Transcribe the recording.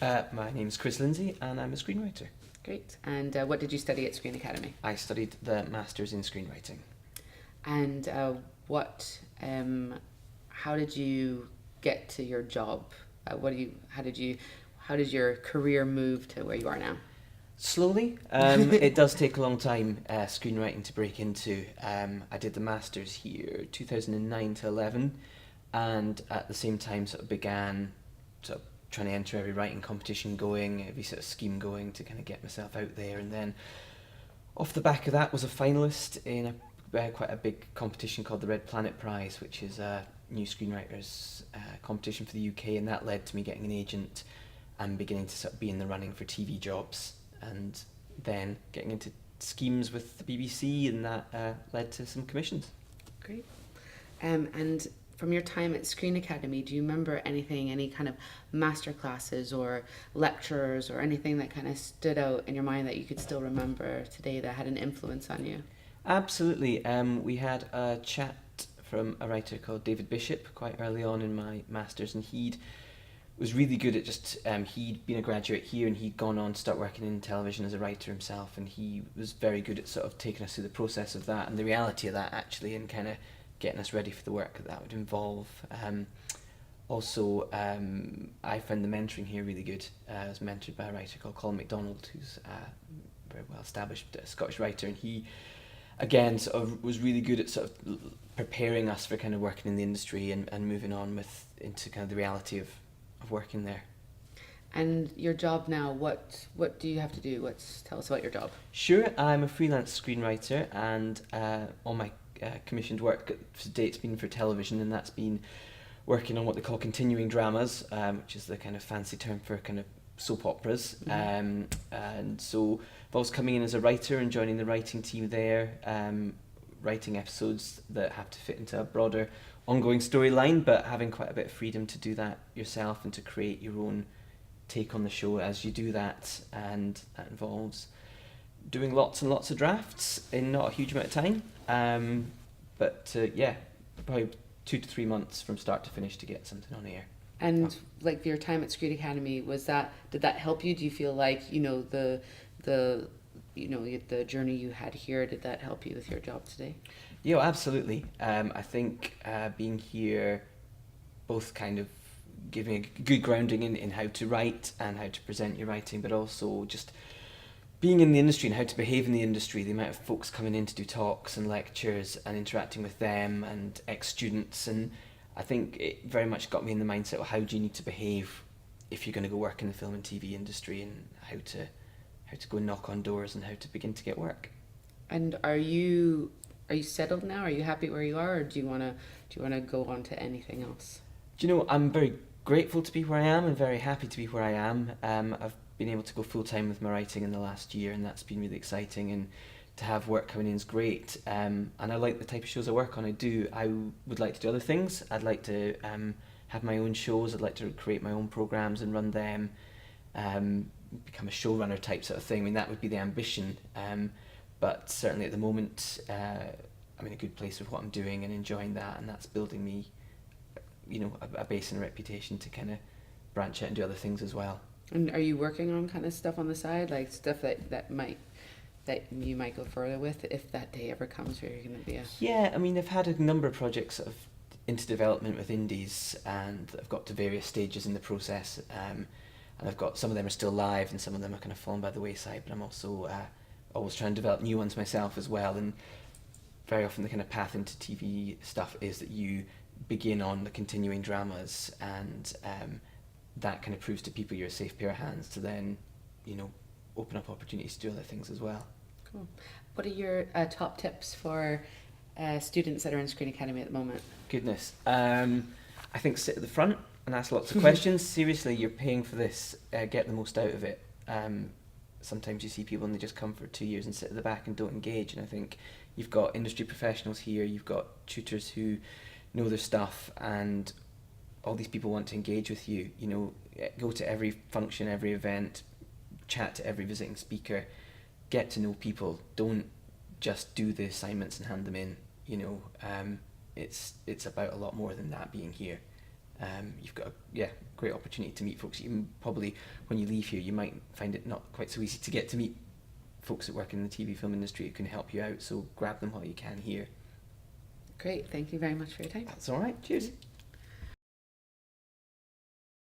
My name's Chris Lindsay and I'm a screenwriter. Great. And what did you study at Screen Academy? I studied the Masters in Screenwriting. And how did you get to your job? How did your career move to where you are now? Slowly. It does take a long time, screenwriting to break into. I did the Masters here 2009 to 11, and at the same time sort of began sort of trying to enter every writing competition going, every sort of scheme going to kind of get myself out there. And then off the back of that was a finalist in quite a big competition called the Red Planet Prize, which is a new screenwriters competition for the UK, and that led to me getting an agent and beginning to sort of be in the running for TV jobs, and then getting into schemes with the BBC, and that led to some commissions. Great. And from your time at Screen Academy, do you remember anything, any kind of master classes or lecturers or anything that kind of stood out in your mind that you could still remember today that had an influence on you? Absolutely. We had a chat from a writer called David Bishop quite early on in my Masters, and he was really good at just, he'd been a graduate here and he'd gone on to start working in television as a writer himself, and he was very good at sort of taking us through the process of that and the reality of that actually, and kind of getting us ready for the work that would involve. Also, I found the mentoring here really good. I was mentored by a writer called Colin MacDonald, who's a very well established Scottish writer, and he again sort of was really good at sort of preparing us for kind of working in the industry and moving on into kind of the reality of working there. And your job now, what do you have to do? Tell us about your job. Sure, I'm a freelance screenwriter, and all my commissioned work to date's been for television, and that's been working on what they call continuing dramas, which is the kind of fancy term for kind of soap operas. Mm-hmm. And so I was coming in as a writer and joining the writing team there, writing episodes that have to fit into a broader ongoing storyline, but having quite a bit of freedom to do that yourself and to create your own take on the show as you do that, and that involves doing lots and lots of drafts in not a huge amount of time, but probably 2 to 3 months from start to finish to get something on air. And like your time at Screen Academy, did that help you? Do you feel like the journey you had here, did that help you with your job today? Yeah, absolutely. I think being here, both kind of giving a good grounding in how to write and how to present your writing, but also just being in the industry and how to behave in the industry, the amount of folks coming in to do talks and lectures and interacting with them and ex-students, and I think it very much got me in the mindset of how do you need to behave if you're going to go work in the film and TV industry, and how to go and knock on doors and how to begin to get work. And are you settled now? Are you happy where you are, or do you want to go on to anything else? Do you know, I'm very grateful to be where I am and very happy to be where I am. I've been able to go full time with my writing in the last year, and that's been really exciting, and to have work coming in is great. And I like the type of shows I work on. I would like to do other things. I'd like to have my own shows. I'd like to create my own programs and run them, become a showrunner type sort of thing. I mean, that would be the ambition. But certainly at the moment, I'm in a good place with what I'm doing and enjoying that, and that's building me, a base and a reputation to kind of branch out and do other things as well. And are you working on kind of stuff on the side, like stuff that you might go further with if that day ever comes where you're going to be a... Yeah, I mean, I've had a number of projects sort of into development with indies, and I've got to various stages in the process, and I've got, some of them are still live and some of them are kind of fallen by the wayside, but I'm also always trying to develop new ones myself as well. And very often the kind of path into TV stuff is that you begin on the continuing dramas, and that kind of proves to people you're a safe pair of hands to then, open up opportunities to do other things as well. Cool. What are your top tips for students that are in Screen Academy at the moment? Goodness. I think sit at the front and ask lots of questions. Seriously, you're paying for this. Get the most out of it. Sometimes you see people and they just come for 2 years and sit at the back and don't engage, and I think you've got industry professionals here, you've got tutors who know their stuff, and all these people want to engage with you. Go to every function, every event, chat to every visiting speaker, get to know people. Don't just do the assignments and hand them in. It's about a lot more than that being here. you've got a great opportunity to meet folks. You probably, when you leave here, you might find it not quite so easy to get to meet folks that work in the TV film industry who can help you out, so grab them while you can here. Great, thank you very much for your time. That's all right. Cheers.